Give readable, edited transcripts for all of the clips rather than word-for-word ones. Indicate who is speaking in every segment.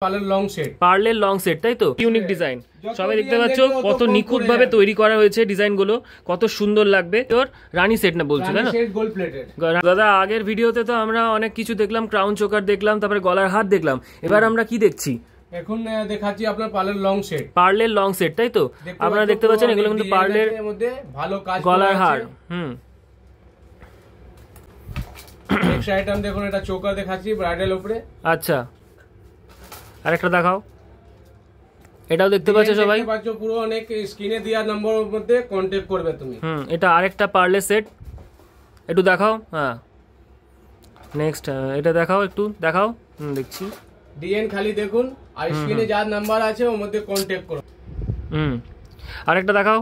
Speaker 1: পার্লের long set তাই তো, ইউনিক ডিজাইন। সবাই দেখতে পাচ্ছ কত নিখুঁত ভাবে তৈরি করা হয়েছে ডিজাইন গুলো, কত সুন্দর লাগবে। তোর রানী সেট না বলছো তাই না? দাদা আগের ভিডিওতে তো আমরা অনেক কিছু দেখলাম, ক্রাউন চোকার দেখলাম, তারপরে গলার হাত দেখলাম, এবার আমরা কি দেখছি?
Speaker 2: এখন দেখাচ্ছি আপনার পার্লের লং সেট।
Speaker 1: পার্লের লং সেট তাই তো, আপনারা দেখতে পাচ্ছেন এগুলো কিন্তু পার্লের
Speaker 2: মধ্যে ভালো কাজ,
Speaker 1: গলার হার।
Speaker 2: নেক্সট আইটেম দেখুন, এটা চোকার দেখাচ্ছি ব্রাইডাল উপরে।
Speaker 1: আচ্ছা, আরেকটা দেখাও। এটাও দেখতে পাচ্ছ সবাই,
Speaker 2: পুরো অনেক স্ক্রিনে দেওয়া নম্বরের মধ্যে কন্টাক্ট করবে তুমি।
Speaker 1: এটা আরেকটা পার্লের সেট, একটু দেখাও। হ্যাঁ নেক্সট এটা দেখাও, একটু দেখাও। দেখছি
Speaker 2: ডিএন খালি দেখুন, আর স্ক্রিনে যার নাম্বার আছে ওর মধ্যে কন্টাক্ট করো।
Speaker 1: আরেকটা দেখাও।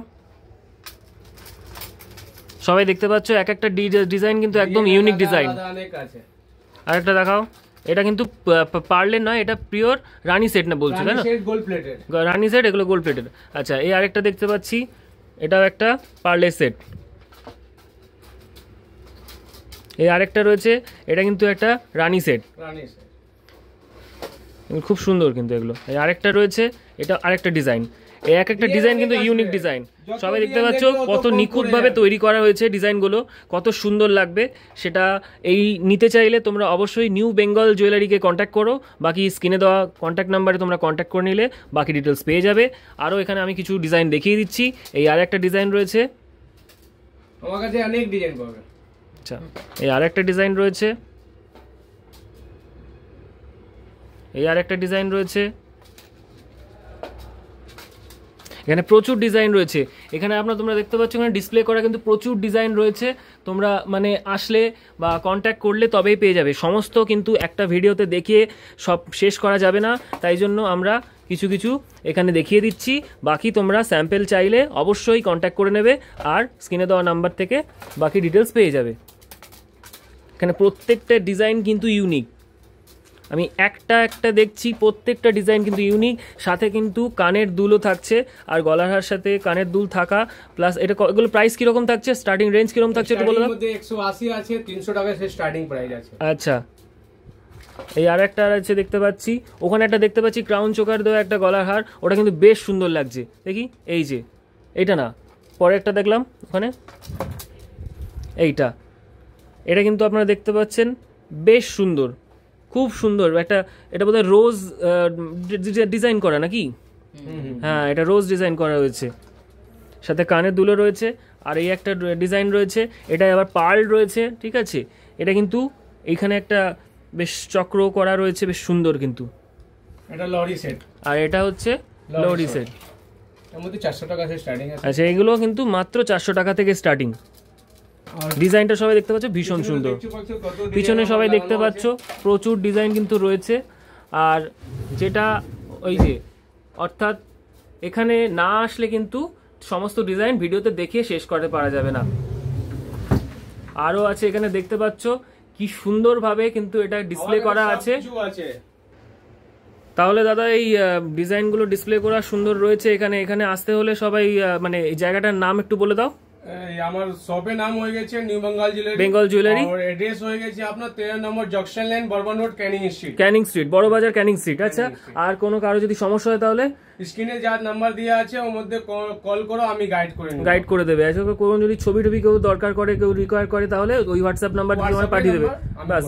Speaker 1: সবাই দেখতে পাচ্ছ এক একটা ডিজাইন কিন্তু একদম ইউনিক ডিজাইন। আরেকটা দেখাও। এটা কিন্তু পার্লের নয়, এটা পিওর রানী সেট না বলছো তাই না? রানী সেট, এগুলো গোল্ড প্লেটেড। আচ্ছা এই আরেকটা দেখতে পাচ্ছি, এটাও একটা পার্লের সেট। এই আরেকটা রয়েছে, এটা কিন্তু একটা রানী সেট, খুব সুন্দর কিন্তু এগুলো। এই আরেকটা রয়েছে, এটা আরেকটা ডিজাইন। এই এক একটা ডিজাইন কিন্তু ইউনিক ডিজাইন। সবাই দেখতে পাচ্ছ কত নিখুঁত ভাবে তৈরি করা হয়েছে ডিজাইনগুলো, কত সুন্দর লাগবে। সেটা এই নিতে চাইলে তোমরা অবশ্যই নিউ বেঙ্গল জুয়েলারিকে কন্ট্যাক্ট করো, বাকি স্ক্রিনে দেওয়া কন্ট্যাক্ট নাম্বারে তোমরা কন্ট্যাক্ট করে নিলে বাকি ডিটেলস পেয়ে যাবে। আরও এখানে আমি কিছু ডিজাইন দেখিয়ে দিচ্ছি। এই আর একটা ডিজাইন রয়েছে,
Speaker 2: আমার কাছে অনেক ডিজাইন পাবে।
Speaker 1: আচ্ছা এই আর একটা ডিজাইন রয়েছে, এই আর একটা ডিজাইন রয়েছে। এখানে প্রচুর ডিজাইন রয়েছে। এখানে তোমরা দেখতে পাচ্ছ এখানে ডিসপ্লে করা কিন্তু প্রচুর ডিজাইন রয়েছে। তোমরা মানে আসলে বা কন্ট্যাক্ট করলে তবেই পেয়ে যাবে। সমস্ত কিন্তু একটা ভিডিওতে দেখিয়ে সব শেষ করা যাবে না, তাই জন্য আমরা কিছু কিছু এখানে দেখিয়ে দিচ্ছি। বাকি তোমরা স্যাম্পেল চাইলে অবশ্যই কন্ট্যাক্ট করে নেবে, আর স্ক্রিনে দেওয়া নাম্বার থেকে বাকি ডিটেলস পেয়ে যাবে। এখানে প্রত্যেকটা ডিজাইন কিন্তু ইউনিক। আমি একটা একটা দেখছি, প্রত্যেকটা ডিজাইন কিন্তু ইউনিক। সাথে কিন্তু কানের দুলও থাকছে, আর গলার হার সাথে কানের দুল থাকা প্লাস এটা। এগুলো প্রাইস কিরকম থাকছে, স্টার্টিং রেঞ্জ কিরকম থাকছে একটু বলে দাও।
Speaker 2: 180 আছে, 300 টাকা থেকে স্টার্টিং প্রাইস আছে।
Speaker 1: আচ্ছা এই আর একটা আছে দেখতে পাচ্ছি, ওখানে একটা দেখতে পাচ্ছি ক্রাউন চোকার দেওয়া একটা গলার হার, ওটা কিন্তু বেশ সুন্দর লাগছে। দেখি এই যে এইটা না, পরে একটা দেখলাম ওখানে এইটা, এটা কিন্তু আপনারা দেখতে পাচ্ছেন বেশ সুন্দর, খুব সুন্দর একটা। এটা বোধহয় রোজ ডিজাইন করা নাকি? হ্যাঁ এটা রোজ ডিজাইন করা হয়েছে, সাথে কানের দুলো রয়েছে। আর এই একটা ডিজাইন রয়েছে, এটা আবার পার্ল রয়েছে, ঠিক আছে। এটা কিন্তু এইখানে একটা বেশ চক্র করা রয়েছে, বেশ সুন্দর কিন্তু।
Speaker 2: এটা লরি সেট,
Speaker 1: আর এটা হচ্ছে লরি সেট,
Speaker 2: এর মধ্যে 400 টাকা থেকে স্টার্টিং আছে।
Speaker 1: আচ্ছা এগুলো কিন্তু মাত্র 400 টাকা থেকে স্টার্টিং। ডিজাইনটা সবাই দেখতে পাচ্ছ ভীষণ সুন্দর। পিছনে সবাই দেখতে পাচ্ছ প্রচুর ডিজাইন কিন্তু রয়েছে। আর যেটা ওই যে অর্থাৎ এখানে না আসলে কিন্তু সমস্ত ডিজাইন ভিডিওতে দেখে শেষ করতে পারা যাবে না। আরও আছে এখানে দেখতে পাচ্ছ কি সুন্দরভাবে কিন্তু এটা ডিসপ্লে করা আছে। তাহলে দাদা এই ডিজাইনগুলো ডিসপ্লে করা সুন্দর রয়েছে এখানে। এখানে আসতে হলে সবাই মানে এই জায়গাটার নাম একটু বলে দাও।
Speaker 2: আমার শপের নাম হয়ে গেছে নিউ
Speaker 1: বেঙ্গল জুয়েলারি,
Speaker 2: আর অ্যাড্রেস হয়ে গেছে আপনার 13 number junction line, Barman road,
Speaker 1: Canning street, বড় বাজার ক্যানিং স্ট্রিট। আচ্ছা আর কোনো কারো যদি সমস্যা হয় তাহলে
Speaker 2: স্ক্রিনে যার নাম্বার দেওয়া আছে ওর মধ্যে কল করো, আমি গাইড করে
Speaker 1: দেবে। আচ্ছা কোনো যদি ছবি টবি কেউ দরকার করে, কেউ রিকোয়ার করে, তাহলে ওই হোয়াটসঅ্যাপ নাম্বার দিয়ে পাঠিয়ে দেবে। ব্যাস।